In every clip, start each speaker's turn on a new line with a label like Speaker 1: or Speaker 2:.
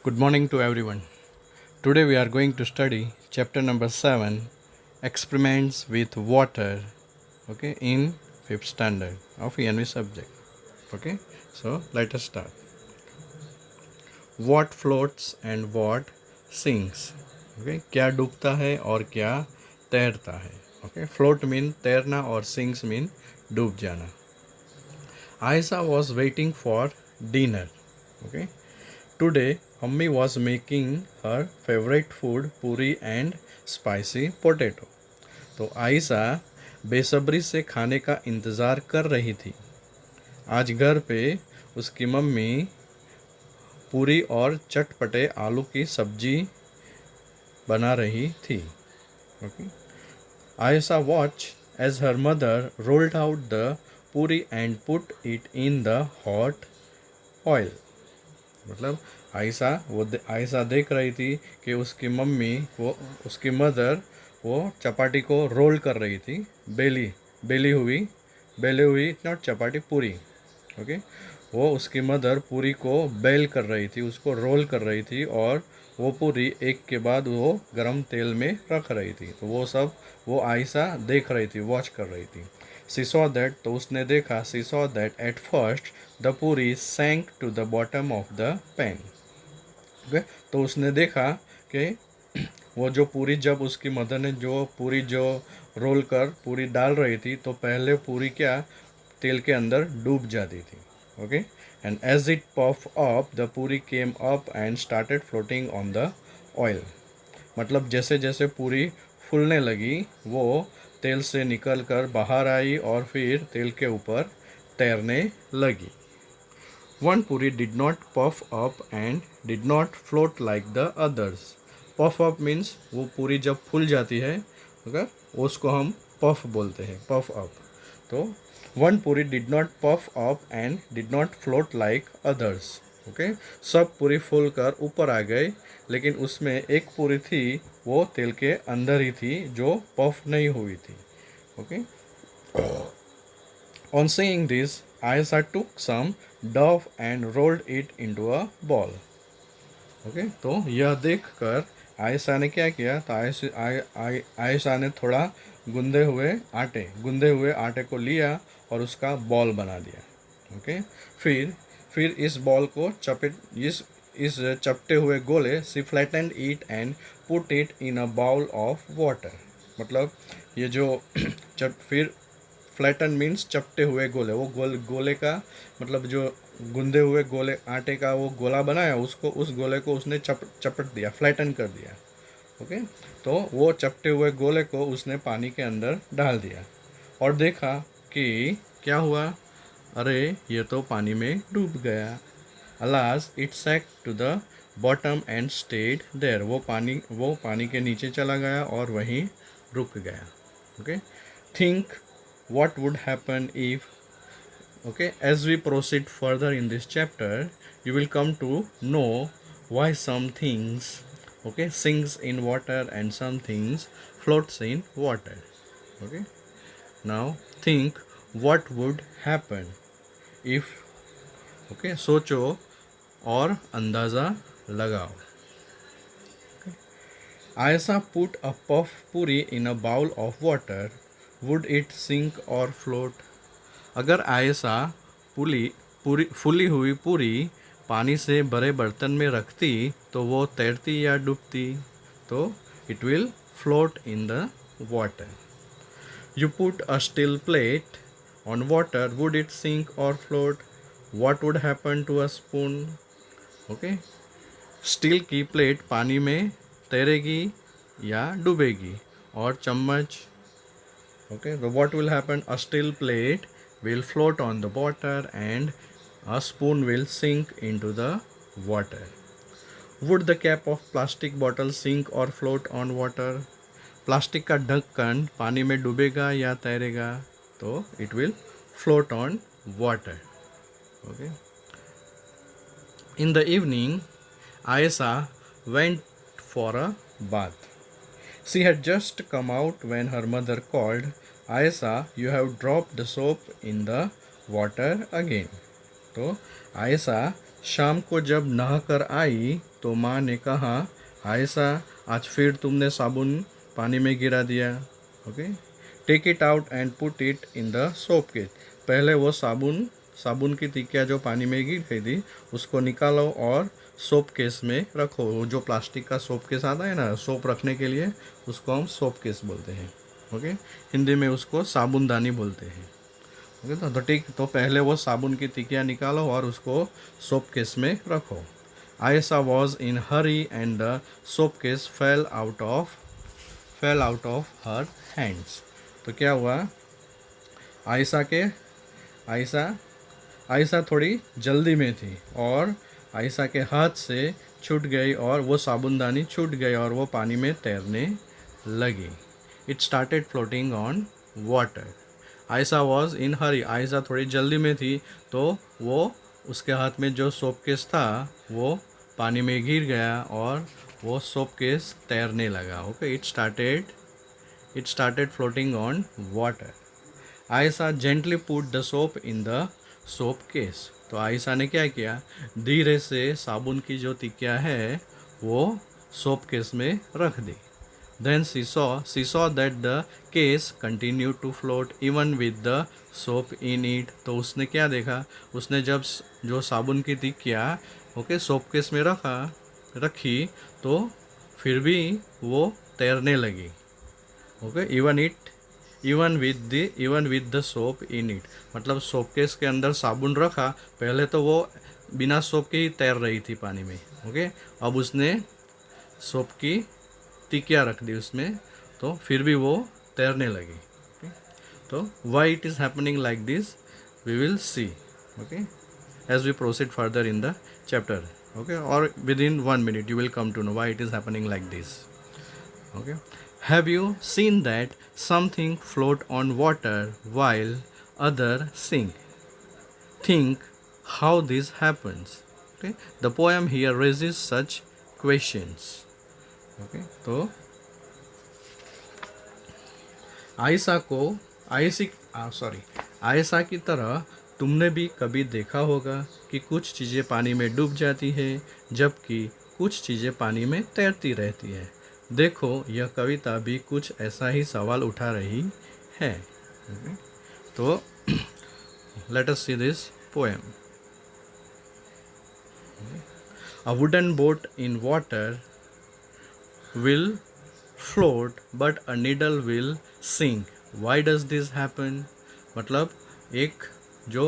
Speaker 1: Good morning to everyone. Today we are going to study chapter number 7 Experiments with Water, okay, in 5th standard of ENV subject. Okay, so let us start. What floats and what sinks? Okay, क्या डूबता है और क्या तैरता है? Okay, float mean तैरना और sinks mean डूब जाना. Aisha was waiting for dinner. Okay, today, Mummy was making her favorite food पूरी and spicy potato. तो आयशा बेसब्री से खाने का इंतज़ार कर रही थी. आज घर पे उसकी मम्मी पूरी और चटपटे आलू की सब्जी बना रही थी. Okay. Ayesha watched as her mother rolled out the puri and put it in the hot oil. मतलब आयशा देख रही थी कि उसकी मम्मी उसकी मदर वो चपाटी को रोल कर रही थी. बेली हुई नॉट चपाटी, पूरी. ओके, वो उसकी मदर पूरी को बेल कर रही थी, उसको रोल कर रही थी और वो पूरी एक के बाद वो गरम तेल में रख रही थी. तो वो आयशा देख रही थी, वॉच कर रही थी. She saw that, तो उसने देखा, she saw that at first the puri sank to the bottom of the pan. Okay? तो उसने देखा कि वो जो पूरी, जब उसकी मदर ने जो पूरी जो रोल कर पूरी डाल रही थी, तो पहले पूरी क्या तेल के अंदर डूब जाती थी. Okay, and as it puff up the puri came up and started floating on the oil. मतलब जैसे जैसे पूरी फूलने लगी वो तेल से निकल कर बाहर आई और फिर तेल के ऊपर तैरने लगी. One puri did not puff up and did not float like the others. Puff up means वो पूरी जब फूल जाती है, अगर उसको हम puff बोलते हैं, puff up. तो one puri did not puff up and did not float like others. Okay, सब पूरी फूल कर ऊपर आ गए, लेकिन उसमें एक पूरी थी वो तेल के अंदर ही थी जो पफ नहीं हुई थी. Okay. On seeing this, Ayesha took some dough and rolled it into a ball. Okay, तो यह देखकर आयशा ने क्या किया, तो आयशा ने थोड़ा गूंदे हुए आटे को लिया और उसका बॉल बना दिया. ओके, फिर इस बॉल को इस चपटे हुए गोले सी flattened it and put it in a bowl of water. मतलब ये जो फिर फ्लैटन मीन्स चपटे हुए गोले, वो गोले का मतलब जो गुंदे हुए गोले आटे का वो गोला बनाया, उस गोले को उसने चपट दिया, फ्लैटन कर दिया. ओके, तो वो चपटे हुए गोले को उसने पानी के अंदर डाल दिया और देखा कि क्या हुआ, अरे ये तो पानी में डूब गया. Alas it sank to the bottom and stayed there. वो पानी के नीचे चला गया और वहीं रुक गया. Okay, think what would happen if, okay, as we proceed further in this chapter you will come to know why some things, okay, sinks in water and some things floats in water. Okay, now think what would happen if. Okay, सोचो और अंदाज़ा लगाओ. Ayesha put a puff puri in a bowl of water. Would it sink or float? अगर आयशा फूली हुई पूरी पानी से भरे बर्तन में रखती तो वो तैरती या डूबती? तो it will float in the water. You put a steel plate on water. Would it sink or float? What would happen to a spoon? Okay, steel की प्लेट पानी में तैरेगी या डूबेगी? और चम्मच? Okay, so what will happen? A steel plate will float on the water and a spoon will sink into the water. Would the cap of plastic bottle sink or float on water? Plastic का ढक्कन पानी में डूबेगा या तैरेगा? तो it will float on water. Okay. In the evening, Ayesha went for a bath. She had just come out when her mother called, Ayesha, you have dropped the soap in the water again. तो आयशा शाम को जब नहाकर आई तो माँ ने कहा, आयशा आज फिर तुमने साबुन पानी में गिरा दिया। Okay, take it out and put it in the soap case. पहले वो साबुन की टिकिया जो पानी में गिर गई थी उसको निकालो और सोप केस में रखो। वो जो प्लास्टिक का सोप केस आता है ना सोप रखने के लिए, उसको हम सोप केस बोलते हैं। ओके, हिंदी में उसको साबुनदानी बोलते हैं। ओके, तो ठीक, तो पहले वो साबुन की टिकिया निकालो और उसको सोप केस में रखो। Ayesha was in Hari and the soap case fail out of her hands. तो क्या हुआ, आयशा के आयशा आयशा थोड़ी जल्दी में थी और आयशा के हाथ से छूट गई और वो साबुनदानी छूट गई और वो पानी में तैरने लगी। It started floating on water. Ayesha was in hurry, Ayesha थोड़ी जल्दी में थी तो वो उसके हाथ में जो सोप केस था वो पानी में गिर गया और वो सोप केस तैरने लगा। Okay, it started floating on water. Ayesha gently put the soap in the soap case. तो आयशा ने क्या किया, धीरे से साबुन की जो टिकिया है वो सोप केस में रख दी। Then she saw that the case continued to float even with the soap in it। तो उसने क्या देखा, उसने जब जो साबुन की टिकिया ओके सोप केस में रखी तो फिर भी वो तैरने लगी। Okay, even with the soap in it, मतलब सोप केस के अंदर साबुन रखा, पहले तो वो बिना सोप के ही तैर रही थी पानी में। ओके, अब उसने सोप की टिकिया रख दी उसमें तो फिर भी वो तैरने लगी। तो why it is happening like this we will see okay as we proceed further in the chapter. Okay, और within 1 minute you will come to know why it is happening like this। okay, have you seen that something float on water while other think how this happens। okay, the poem here raises such questions। Okay, तो आयशा की तरह तुमने भी कभी देखा होगा कि कुछ चीज़ें पानी में डूब जाती है जबकि कुछ चीज़ें पानी में तैरती रहती है। देखो, यह कविता भी कुछ ऐसा ही सवाल उठा रही है। okay? तो late us see this poem. A wooden boat in water will float but a needle will sink। Why does this happen? मतलब एक जो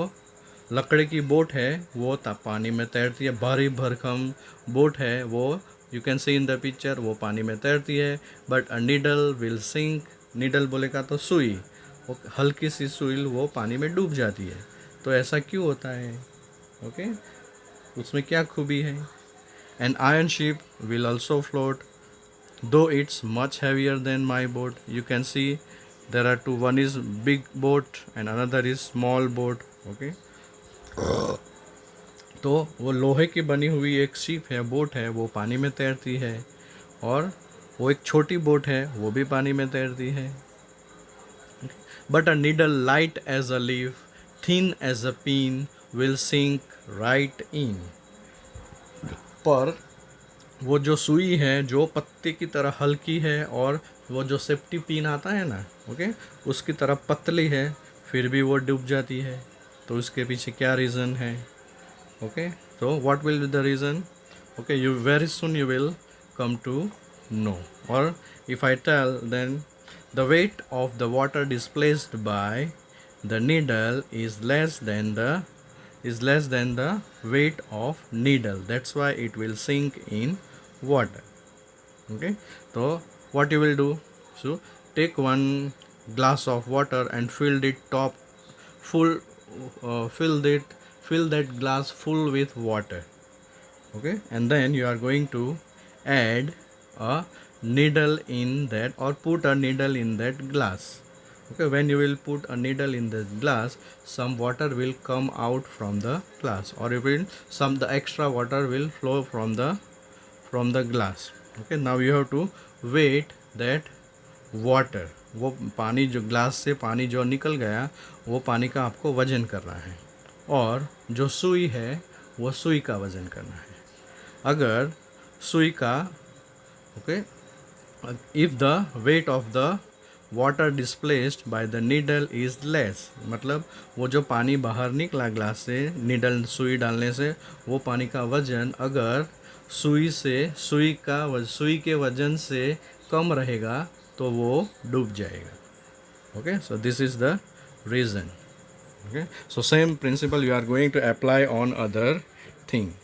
Speaker 1: लकड़ी की बोट है वो पानी में तैरती है, भारी भरकम बोट है वो, you can see in the picture, वो पानी में तैरती है, but a needle will sink. Needle बोलेगा तो सुई, वो हल्की सी सुई वो पानी में डूब जाती है। तो ऐसा क्यों होता है? ओके, उसमें क्या खूबी है? An iron ship will also float though it's much heavier than my boat। you can see there are two, one is big boat and another is small boat। okay, तो वो लोहे की बनी हुई एक शिप है, बोट है, वो पानी में तैरती है, और वो एक छोटी बोट है वो भी पानी में तैरती है। But a needle light as a leaf thin as a pin will sink right in. पर वो जो सुई है जो पत्ते की तरह हल्की है और वो जो सेफ्टी पिन आता है ना ओके उसकी तरह पतली है, फिर भी वो डूब जाती है। तो उसके पीछे क्या रीज़न है? ओके, तो what will be the reason? Okay, you very soon you will come to know. और if I tell then the weight of the water displaced by the needle is less than the weight of needle, that's why it will sink in water। okay, so what you will do, so take one glass of water and fill it top full fill that glass full with water। okay, and then you are going to add a needle in that or put a needle in that glass। okay, when you will put a needle in the glass, some water will come out from the glass, or the extra water will flow from the glass। okay, now you have to wait that water, वो पानी जो glass से पानी जो निकल गया वो पानी का आपको वजन करना है। और जो सुई है वो सुई का वज़न करना है। अगर सुई का okay if the weight of the water displaced by the needle is less, मतलब वो जो पानी बाहर निकला ग्लास से नीडल सुई डालने से, वो पानी का वज़न अगर सुई के वज़न से कम रहेगा तो वो डूब जाएगा। Okay, so this is the reason. Okay, so same principle you are going to apply on other thing.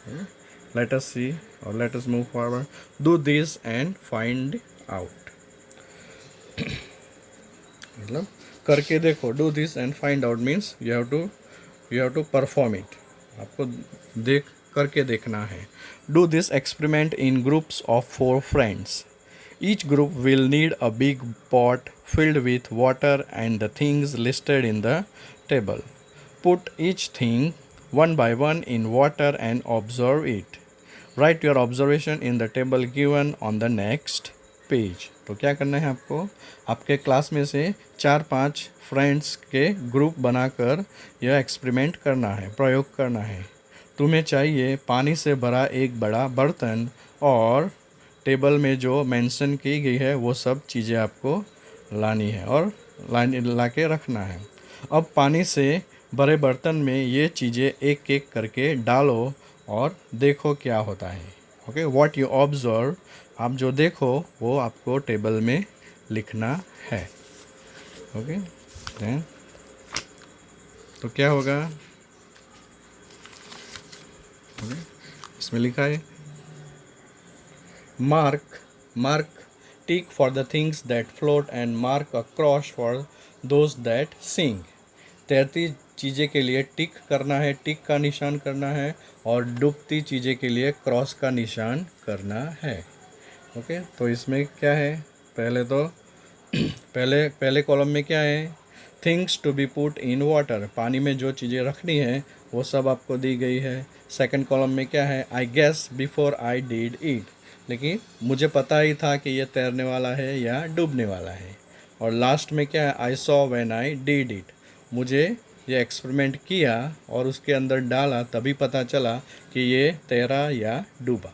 Speaker 1: Okay? Let us see or let us move forward. Do this and find out. मतलब करके देखो, do this and find out means you have to perform it. आपको देख करके देखना है। Do this experiment in groups of 4 friends. Each group will need a big pot filled with water and the things listed in the table. Put each thing one by one in water and observe it. Write your observation in the table given on the next page. तो क्या करना है आपको, आपके class में से 4-5 friends के group बनाकर यह एक्सपेरिमेंट करना है, प्रयोग करना है। तुम्हें चाहिए पानी से भरा एक बड़ा बर्तन और टेबल में जो मेंशन की गई है वो सब चीज़ें आपको लानी है और ला के रखना है। अब पानी से भरे बर्तन में ये चीज़ें एक एक करके डालो और देखो क्या होता है। ओके, व्हाट यू ऑब्जर्व, आप जो देखो वो आपको टेबल में लिखना है। ओके, तो क्या होगा, इसमें लिखा है mark tick for the things that float and mark a cross for those that sink. तैरती चीज़ें के लिए टिक करना है, टिक का निशान करना है, और डूबती चीज़ें के लिए क्रॉस का निशान करना है। ओके, तो इसमें क्या है, पहले तो पहले कॉलम में क्या है, things to be put in water, पानी में जो चीज़ें रखनी है वो सब आपको दी गई है। सेकंड कॉलम में क्या है, I guess before I did it, लेकिन मुझे पता ही था कि ये तैरने वाला है या डूबने वाला है। और लास्ट में क्या है, I saw when I did it, मुझे ये एक्सपेरिमेंट किया और उसके अंदर डाला तभी पता चला कि ये तैरा या डूबा।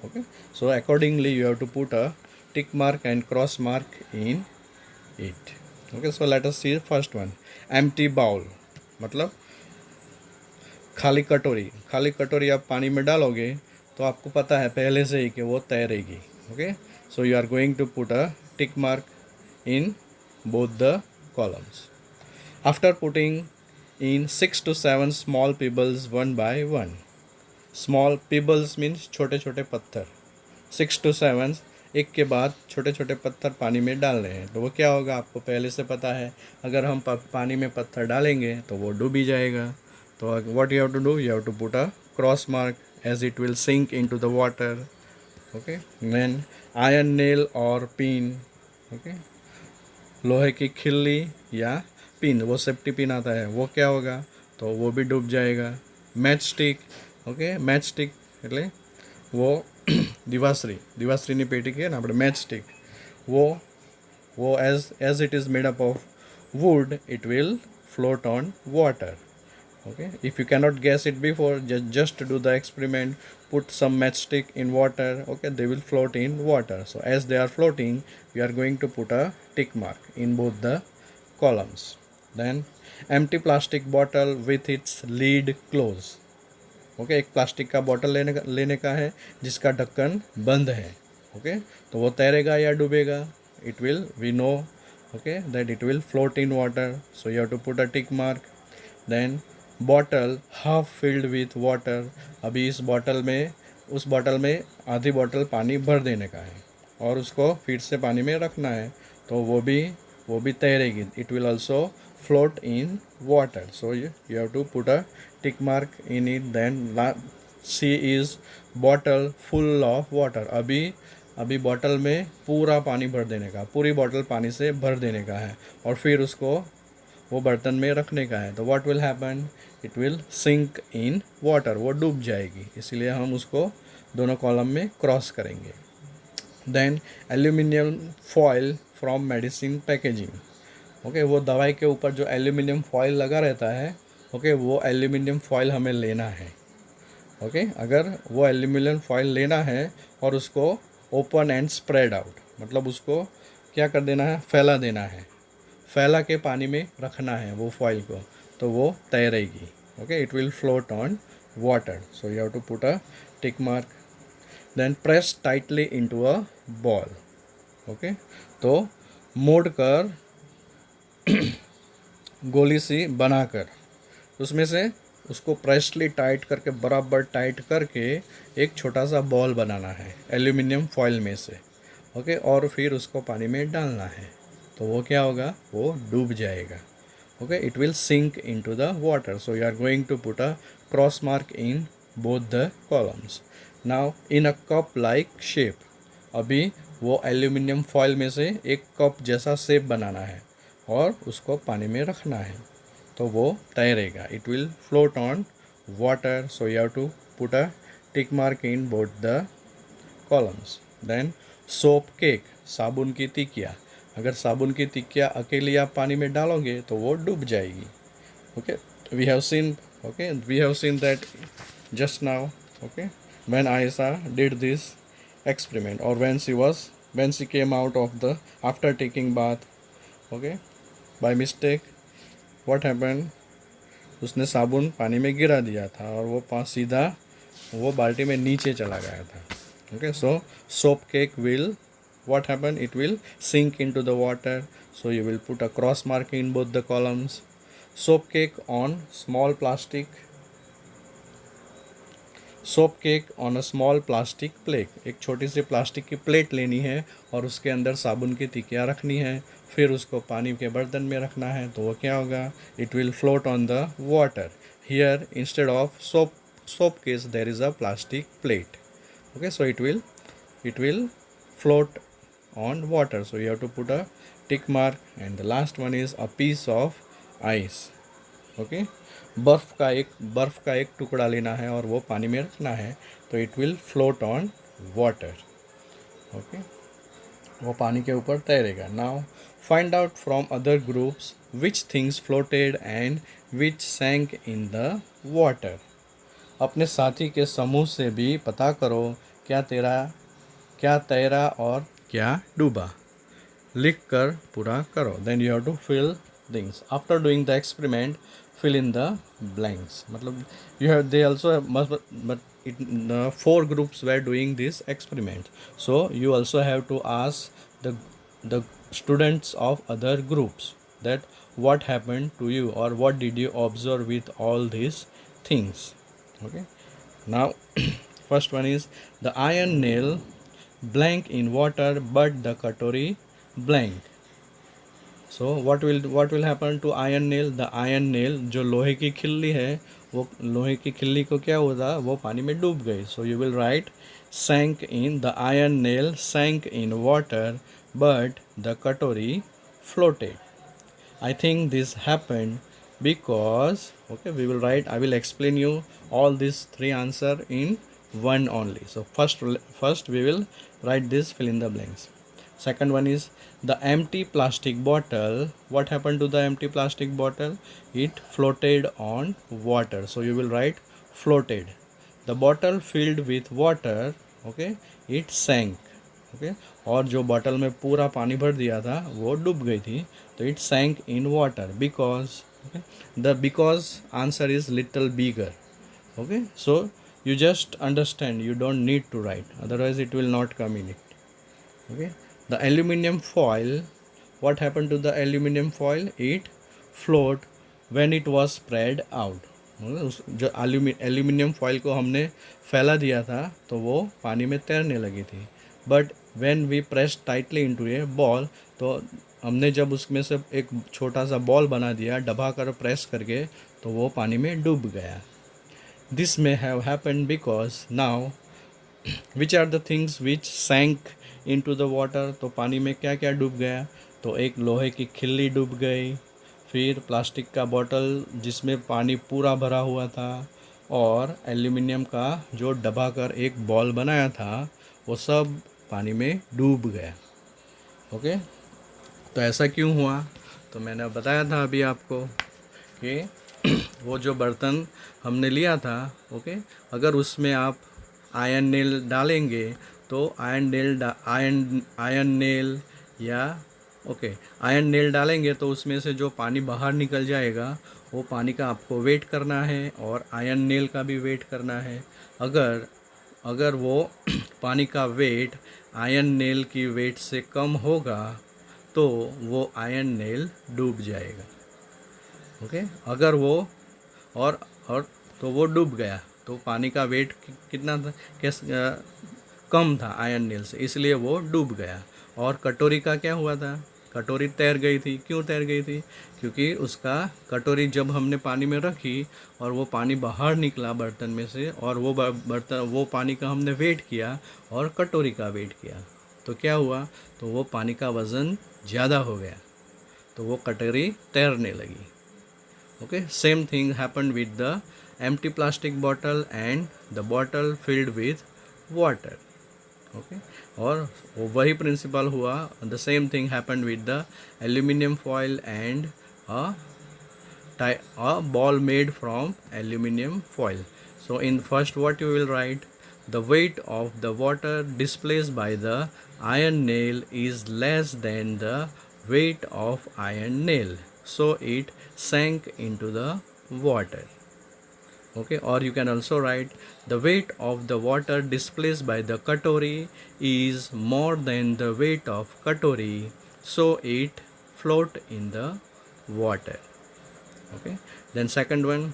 Speaker 1: Okay, so accordingly you have to put a tick mark and cross mark in it. Okay, so let us see first one, empty bowl, मतलब खाली कटोरी आप पानी में डालोगे तो आपको पता है पहले से ही कि वो तैरेगी। Okay, so you are going to put a tick mark in both the columns. After putting in 6 to 7 small pebbles one by one, small pebbles means छोटे छोटे पत्थर, 6 to 7 एक के बाद छोटे छोटे पत्थर पानी में डाल रहे हैं, तो वो क्या होगा आपको पहले से पता है, अगर हम पानी में पत्थर डालेंगे तो वो डूब ही जाएगा। तो what you have to do, you have to put a cross mark as it will sink into the water. Okay, then iron nail or pin, okay, लोहे की खिल्ली या पिन, वो सेफ्टी पिन आता है, वो क्या होगा, तो वो भी डूब जाएगा। Match stick, okay, match stick એટલે वो दिवासरीની પેટી કહે ને આપણે, मैच स्टिक, वो as it is made up of wood, it will float on water. Okay, if you cannot guess it before, just do the experiment, put some matchstick in water. Okay, they will float in water. So as they are floating, we are going to put a tick mark in both the columns. Then empty plastic bottle with its lid closed. Okay, एक plastic का bottle लेने का है जिसका ढक्कन बंद है। Okay, तो वो तैरेगा या डूबेगा, it will, we know okay that it will float in water, so you have to put a tick mark. Then bottle half filled with water, अभी उस बॉटल में आधी बॉटल पानी भर देने का है और उसको फिर से पानी में रखना है, तो वो भी तैरेगी, it will also float in water, so you have to put a tick mark in it. Then C is bottle full of water, अभी बॉटल में पूरा पानी भर देने का, पूरी बॉटल पानी से भर देने का है और फिर उसको वो बर्तन में रखने का है, तो what will happen, it will sink in water, वो डूब जाएगी, इसलिए हम उसको दोनों कॉलम में क्रॉस करेंगे। Then aluminium foil from medicine packaging, okay, वो दवाई के ऊपर जो एल्यूमिनियम फॉयल लगा रहता है ओके, वो एल्यूमिनियम फॉयल हमें लेना है। ओके, अगर वो एल्यूमिनियम फॉयल लेना है और उसको ओपन एंड स्प्रेड आउट, मतलब उसको क्या कर देना है, फैला देना है, फैला के पानी में रखना है वो फॉयल को, तो वो तैरेगी। Okay, it will float on water, so you have to put a tick mark. Then press tightly into a ball. Okay, तो मोड़ कर गोली सी बनाकर उसमें से उसको प्रेसली टाइट करके, बराबर टाइट करके एक छोटा सा बॉल बनाना है एल्यूमिनियम फॉयल में से। ओके, और फिर उसको पानी में डालना है, तो वो क्या होगा, वो डूब जाएगा। Okay, it will sink into the water, so you are going to put a cross mark in both the columns. Now in a cup like shape, अभी वो एल्यूमिनियम फॉयल में से एक कप जैसा शेप बनाना है और उसको पानी में रखना है, तो वो तैरेगा। It will float on water, so you have to put a tick mark in both the columns. Then soap cake, साबुन की टिकिया, अगर साबुन की टिकिया अकेली आप पानी में डालोगे तो वो डूब जाएगी। Okay, we have seen that just now. Okay, when Ayesha did this experiment, or when she came out of the after taking bath, okay, by mistake what happened, उसने साबुन पानी में गिरा दिया था और वो सीधा वो बाल्टी में नीचे चला गया था। Okay, so soap cake will what happen, it will sink into the water, so you will put a cross mark in both the columns. Soap cake on small plastic soap cake on a small plastic plate, एक छोटी सी plastic की plate लेनी है और उसके अंदर साबुन की टिकिया रखनी है, फिर उसको पानी के बर्तन में रखना है, तो वो क्या होगा, it will float on the water. Here instead of soap case there is a plastic plate. Okay, so it will float on water, so you have to put a tick mark. And the last one is a piece of ice. Okay, बर्फ़ का एक टुकड़ा लेना है और वो पानी में रखना है, तो it will float on water. Okay, वो पानी के ऊपर तैरेगा। Now find out from other groups which things floated and which sank in the water. अपने साथी के समूह से भी पता करो क्या तैरा और क्या डूबा। लिख कर पूरा करो। Then you have to fill things after doing the experiment, fill in the blanks, मतलब you have they also must, but the four groups were doing this experiment, so you also have to ask the students of other groups that what happened to you or what did you observe with all these things. Okay, now first one is the iron nail blank in water but the katori blank. So what will happen to iron nail, the iron nail जो लोहे की खिल्ली है, वो लोहे की खिल्ली को क्या होता, वो पानी में डूब गई। So you will write sank in, the iron nail sank in water but the katori floated. I think this happened because, okay, we will write, I will explain you all these three answer in one only. So first we will write this, fill in the blanks. Second one is the empty plastic bottle. What happened to the empty plastic bottle? It floated on water. So you will write floated. The bottle filled with water, okay, it sank. Okay, और जो bottle में पूरा पानी भर दिया था वो डूब गई थी, तो it sank in water because, the because answer is little bigger. Okay, so you just understand, you don't need to write, otherwise it will not come in it. Okay, the aluminum foil, what happened to the aluminum foil? It float when it was spread out. जो aluminium foil को हमने फैला दिया था तो वो पानी में तैरने लगी थी, but when we press tightly into a ball, तो हमने जब उसमें से एक छोटा सा बॉल बना दिया दबा कर प्रेस करके, तो वो पानी में डूब गया। This may have happened because now which are the things which sank into the water, तो पानी में क्या क्या डूब गया, तो एक लोहे की खिल्ली डूब गई, फिर प्लास्टिक का बॉटल जिसमें पानी पूरा भरा हुआ था, और एल्यूमिनियम का जो दबा कर एक बॉल बनाया था वो सब पानी में डूब गया। ओके, तो ऐसा क्यों हुआ, तो मैंने बताया था अभी आपको कि वो जो बर्तन हमने लिया था, ओके, अगर उसमें आप आयरन नेल डालेंगे तो आयरन नेल या ओके आयरन नेल डालेंगे तो उसमें से जो पानी बाहर निकल जाएगा वो पानी का आपको वेट करना है और आयरन नेल का भी वेट करना है। अगर अगर वो पानी का वेट आयरन नेल की वेट से कम होगा तो वो आयरन नेल डूब जाएगा। ओके, अगर वो और और तो वो डूब गया, तो पानी का वेट कितना था, कम था आयरन नेल से, इसलिए वो डूब गया। और कटोरी का क्या हुआ था, कटोरी तैर गई थी। क्यों तैर गई थी, क्योंकि उसका कटोरी जब हमने पानी में रखी और वो पानी बाहर निकला बर्तन में से, और वो पानी का हमने वेट किया और कटोरी का वेट किया, तो क्या हुआ, तो वो पानी का वज़न ज़्यादा हो गया, तो वो कटोरी तैरने लगी। Okay, same thing happened with the empty plastic bottle and the bottle filled with water. Okay, और वही प्रिंसिपल हुआ, the same thing happened with the aluminum foil and a ball made from aluminum foil. So in first what you will write, the weight of the water displaced by the iron nail is less than the weight of iron nail, so it sank into the water. Okay, or you can also write, the weight of the water displaced by the katori is more than the weight of katori, so it float in the water. Okay, then second one,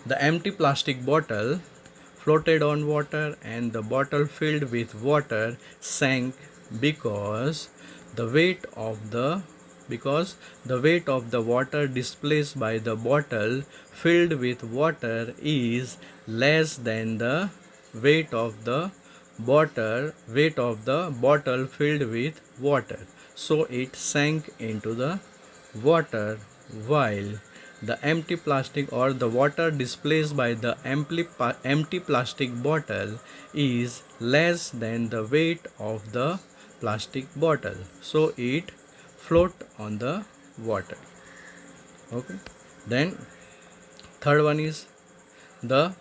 Speaker 1: the empty plastic bottle floated on water and the bottle filled with water sank because the weight of the weight of the water displaced by the bottle filled with water is less than the weight of the bottle filled with water, so it sank into the water, while the empty plastic or the water displaced by the empty plastic bottle is less than the weight of the plastic bottle, so it float on the water. Okay, then third one is, the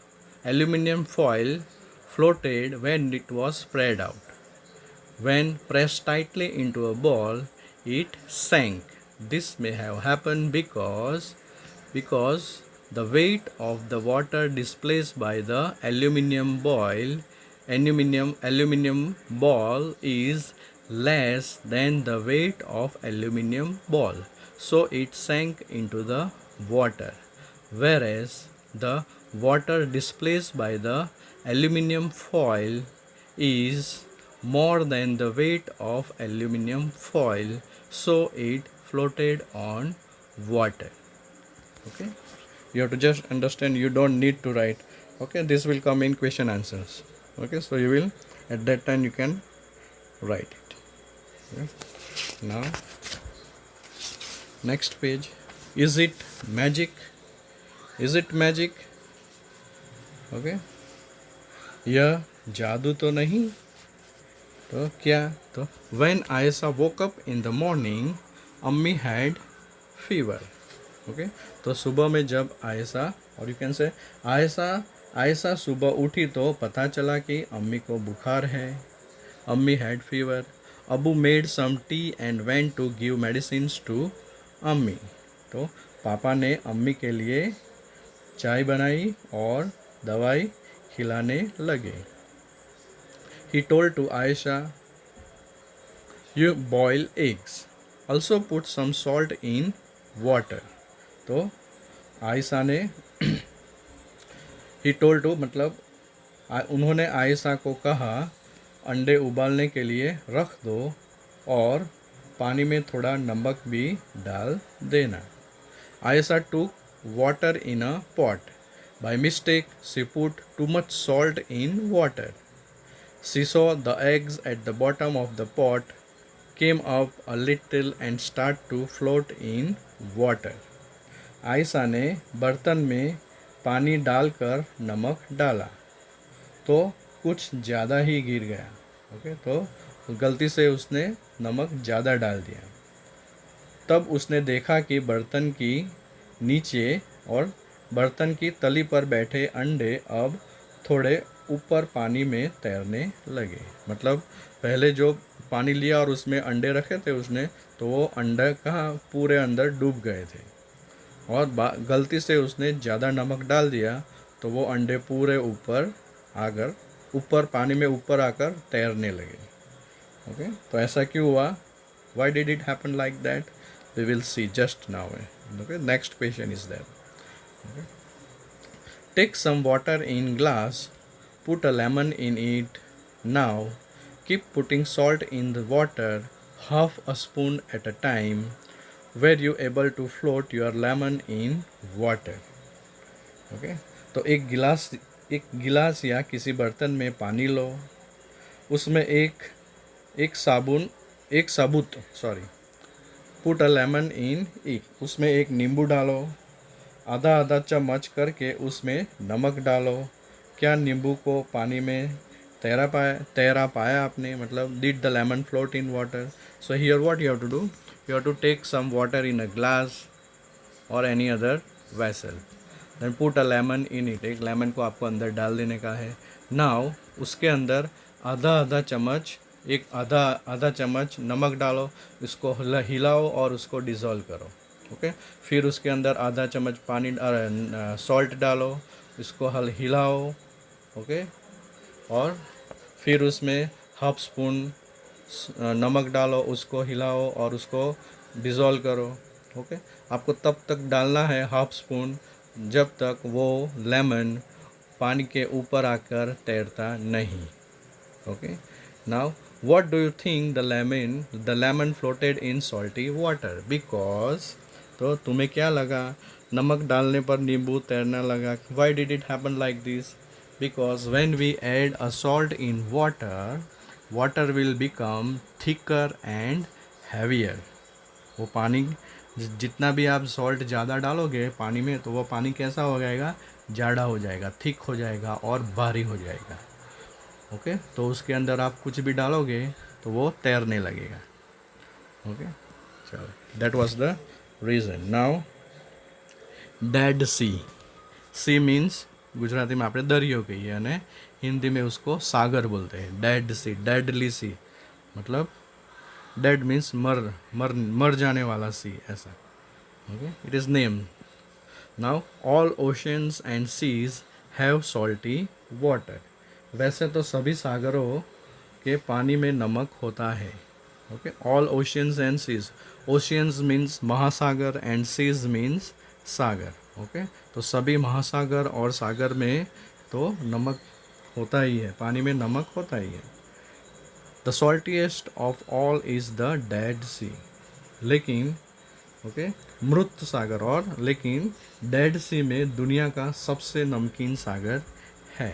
Speaker 1: aluminum foil floated when it was spread out. When pressed tightly into a ball, it sank. This may have happened because the weight of the water displaced by the aluminum ball is less than the weight of aluminum ball, so it sank into the water, whereas the water displaced by the aluminum foil is more than the weight of aluminum foil, so it floated on water. Okay, you have to just understand, you don't need to write. Okay, this will come in question answers. Okay, so you will, at that time you can write it. Okay. Now next page, is it magic? Okay, यह जादू तो नहीं, तो क्या, तो when Ayesha woke up in the morning, Ammi had fever. Okay, तो सुबह में जब आयशा, और यू कैन से आयशा सुबह उठी तो पता चला कि अम्मी को बुखार है। Ammi had fever. Abbu made some tea and went to give medicines to Ammi. तो पापा ने अम्मी के लिए चाय बनाई और दवाई खिलाने लगे। He told to Ayesha, you boil eggs, also put some salt in water. तो आयशा ने ही टोल्ड टू मतलब उन्होंने आयशा को कहा, अंडे उबालने के लिए रख दो और पानी में थोड़ा नमक भी डाल देना। Ayesha took water in a pot. By mistake she put too much salt in water. She saw the eggs at the bottom of the pot came up a little and start to float in water. Ayesha ने बर्तन में पानी डालकर नमक डाला तो कुछ ज़्यादा ही गिर गया। ओके, तो गलती से उसने नमक ज़्यादा डाल दिया। तब उसने देखा कि बर्तन की नीचे और बर्तन की तली पर बैठे अंडे अब थोड़े ऊपर पानी में तैरने लगे। मतलब पहले जो पानी लिया और उसमें अंडे रखे थे उसने, तो वो अंडे कहाँ पूरे अंदर डूब गए थे, और गलती से उसने ज़्यादा नमक डाल दिया तो वो अंडे पूरे ऊपर पानी में ऊपर आकर तैरने लगे। ओके, तो ऐसा क्यों हुआ? Why did it happen like that? We will see just now. Okay, next question is there. Okay. Take some water in glass, put a lemon in it. Now, keep putting salt in the water, half a spoon at a time. Were you able to float your lemon in water? Okay, तो एक गिलास या किसी बर्तन में पानी लो, उसमें एक साबुन एक साबुत sorry put a lemon in it, उसमें एक नींबू डालो, आधा आधा चम्मच करके उसमें नमक डालो। क्या नींबू को पानी में तैरा पाया आपने? मतलब did the lemon float in water? So here what you have to do, you have to take some water in a glass और any other vessel, then put a lemon in it, एक lemon को आपको अंदर डाल देने का है। Now उसके अंदर आधा चम्मच नमक डालो, इसको हिलाओ और उसको डिज़ोल्व करो। ओके, फिर उसके अंदर आधा चम्मच पानी सॉल्ट डालो, इसको हिलाओ। ओके, और फिर उसमें हाफ स्पून नमक डालो, उसको हिलाओ और उसको डिज़ोल्व करो। ओके, आपको तब तक डालना है हाफ स्पून जब तक वो लेमन पानी के ऊपर आकर तैरता नहीं। Okay, now what do you think the lemon floated in salty water? Because, तो तुम्हें क्या लगा नमक डालने पर नींबू तैरना लगा? Why did it happen like this? Because when we add a salt in water will become thicker and heavier. वो पानी जितना भी आप सॉल्ट ज़्यादा डालोगे पानी में, तो वो पानी कैसा हो जाएगा? जाड़ा हो जाएगा, थिक हो जाएगा और भारी हो जाएगा। ओके, तो उसके अंदर आप कुछ भी डालोगे तो वो तैरने लगेगा। ओके, चलो, that was the reason. Now Dead Sea means Gujarati में આપણે દરિયો કહીએ અને हिंदी में उसको सागर बोलते हैं। डेडली सी मतलब डेड मीन्स मर जाने वाला सी, ऐसा। Okay, it is name. Now all oceans and seas have salty water. वैसे तो सभी सागरों के पानी में नमक होता है। Okay, all oceans and seas, oceans means महासागर एंड सीज मीन्स सागर। ओके, तो सभी महासागर और सागर में तो नमक होता ही है, पानी में नमक होता ही है। The saltiest of all is the Dead Sea, लेकिन ओके मृत सागर, और लेकिन डेड सी में दुनिया का सबसे नमकीन सागर है।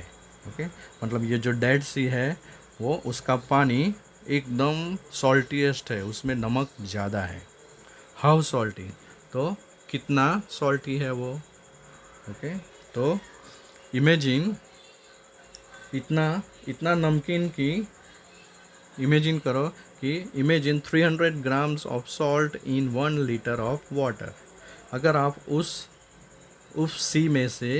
Speaker 1: ओके, मतलब ये जो डेड सी है वो उसका पानी एकदम सॉल्टीएस्ट है, उसमें नमक ज़्यादा है। हाउ सॉल्टी, तो कितना सॉल्टी है वो? ओके, तो इमेजिन इतना नमकीन की इमेजिन करो कि imagine 300 grams of salt in 1 litre of water. अगर आप उस सी में से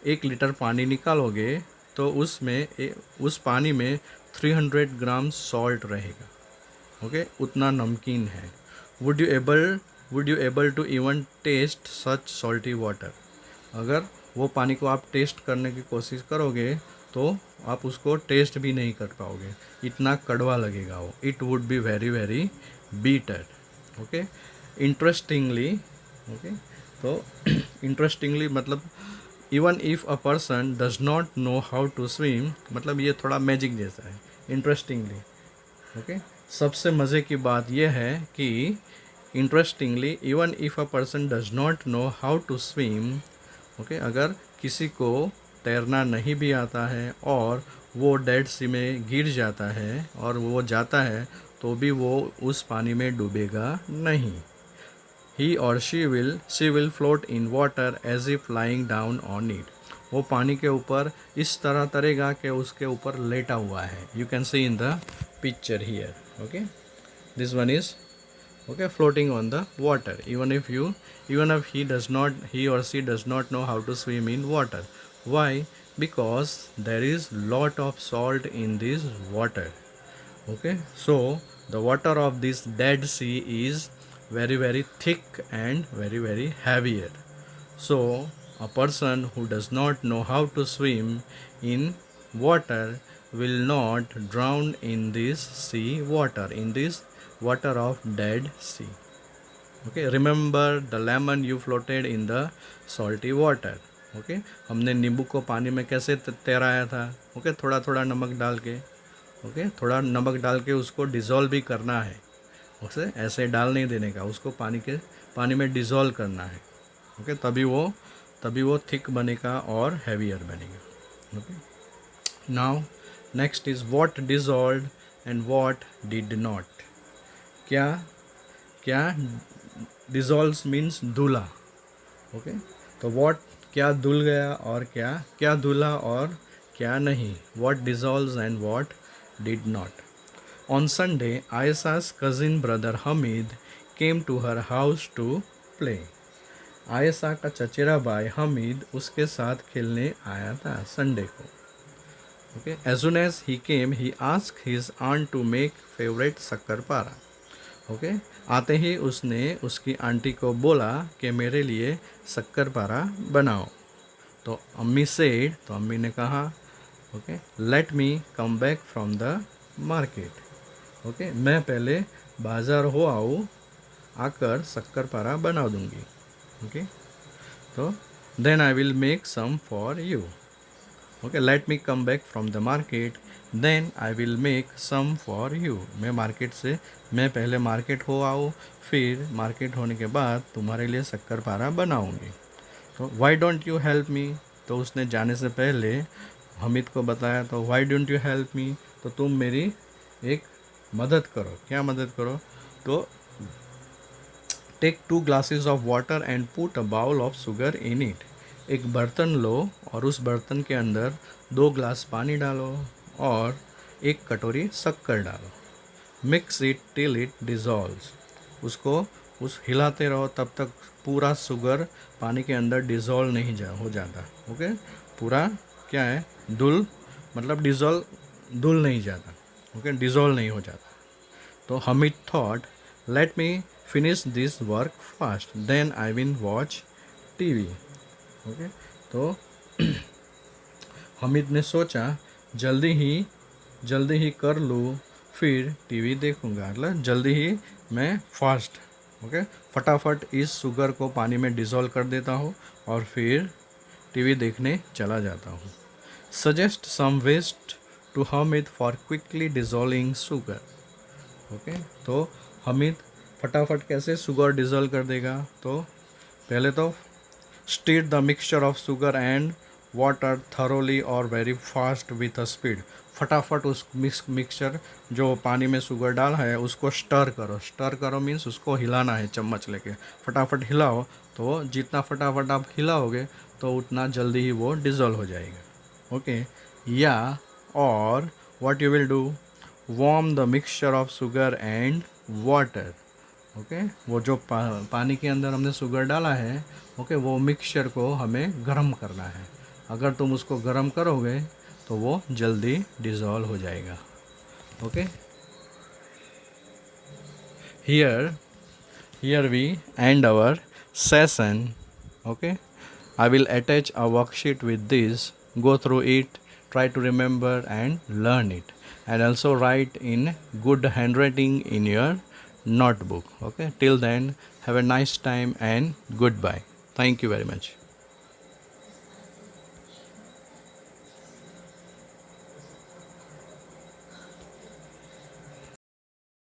Speaker 1: 1 लीटर पानी निकालोगे तो उस पानी में 300 ग्राम सॉल्ट रहेगा। ओके, उतना नमकीन है। Would you able to even taste such salty water? अगर वो पानी को आप टेस्ट करने की कोशिश करोगे तो आप उसको टेस्ट भी नहीं कर पाओगे, इतना कड़वा लगेगा वो। It would be very very bitter. Okay, interestingly, okay, तो इंटरेस्टिंगली मतलब even if a person does not know how to swim, मतलब ये थोड़ा मैजिक जैसा है। इंटरेस्टिंगली, ओके, सबसे मज़े की बात यह है कि interestingly even if a person does not know how to swim, okay, अगर किसी को तैरना नहीं भी आता है और वो डेड सी में गिर जाता है और वो जाता है तो भी वो उस पानी में डूबेगा नहीं। ही और she will float in water as if lying down on it. वो पानी के ऊपर इस तरह तरेगा कि उसके ऊपर लेटा हुआ है। You can see in the picture here. Okay, this one is okay, floating on the water, even if he or she does not know how to swim in water. Why? Because there is lot of salt in this water. Okay, so the water of this Dead Sea is very very thick and very very heavier. So a person who does not know how to swim in water will not drown in this sea water, in this water of Dead Sea. Okay, remember the lemon you floated in the salty water. Okay, हमने नींबू को पानी में कैसे तैराया था. Okay, थोड़ा थोड़ा नमक डाल के. ओके, थोड़ा नमक डाल के उसको डिज़ोल्व भी करना है. उसे ऐसे डाल नहीं देने का, उसको पानी में डिज़ोल्व करना है. ओके, तभी वो थिक बनेगा और हैवियर बनेगा. Okay, now next is what dissolve and what did not. क्या डिज़ोल्व मीन्स धुला. ओके, तो व्हाट क्या धुल गया और क्या धुला और क्या नहीं. What dissolves and what did not. On Sunday, Ayesha's cousin brother Hamid came to her house to play. Ayesha का चचेरा भाई हमीद उसके साथ खेलने आया था संडे को. Okay, as soon as he came, he asked his aunt to make favorite shakarpara. Okay, आते ही उसने उसकी आंटी को बोला कि मेरे लिए शक्करपारा बनाओ. तो अम्मी ने कहा, okay, let me come back from the market. Okay, मैं पहले बाज़ार हो आऊँ, आकर शक्करपारा बना दूँगी. ओके, तो then I will make some for you. Okay, let me come back from the market, then I will make some for you. मैं पहले मार्केट हो आऊँ, फिर मार्केट होने के बाद तुम्हारे लिए शक्करपारा बनाऊँगी. तो why don't you help me. तो उसने जाने से पहले हमीद को बताया, तो why don't you help me, तो तुम मेरी एक मदद करो. क्या मदद करो? तो take 2 glasses of water and put a bowl of sugar in it. एक बर्तन लो और उस बर्तन के अंदर 2 ग्लास पानी डालो और 1 कटोरी शक्कर डालो. Mix it till it dissolves. उसको हिलाते रहो तब तक पूरा शुगर पानी के अंदर डिज़ोल्व नहीं हो जाता. ओके, पूरा क्या है, धुल नहीं जाता. ओके, डिज़ोल्व नहीं हो जाता. तो Hamid thought, let me finish this work fast, then I will watch TV. Okay, तो हमीद ने सोचा जल्दी ही कर लूँ, फिर टीवी देखूँगा. मतलब जल्दी ही मैं फास्ट, ओके, फटाफट इस शुगर को पानी में डिज़ोल्व कर देता हूँ और फिर टीवी देखने चला जाता हूँ. Suggest some ways to Hamid for quickly dissolving sugar. Okay, तो हमीद फटाफट कैसे शुगर डिज़ोल्व कर देगा. तो पहले तो stir the mixture of sugar and water thoroughly और very fast with a speed. फटाफट उस मिक्सचर जो पानी में शुगर डाला है उसको स्टर करो मीन्स उसको हिलाना है चम्मच लेके. फटाफट हिलाओ, तो जितना फटाफट आप हिलाओगे तो उतना जल्दी ही वो डिज़ोल्व हो जाएगा. ओके, या और what you will do, warm the mixture of sugar and water. Okay, वो जो पानी के अंदर हमने शुगर डाला है, ओके, वो मिक्सचर को हमें गर्म करना है. अगर तुम उसको गर्म करोगे तो वो जल्दी डिज़ोल्व हो जाएगा. Okay, here we end our session. Okay, I will attach a worksheet with this. Go through it, try to remember and learn it, and also write in good handwriting in your notebook. Okay, till then, have a nice time and goodbye. Thank you very much.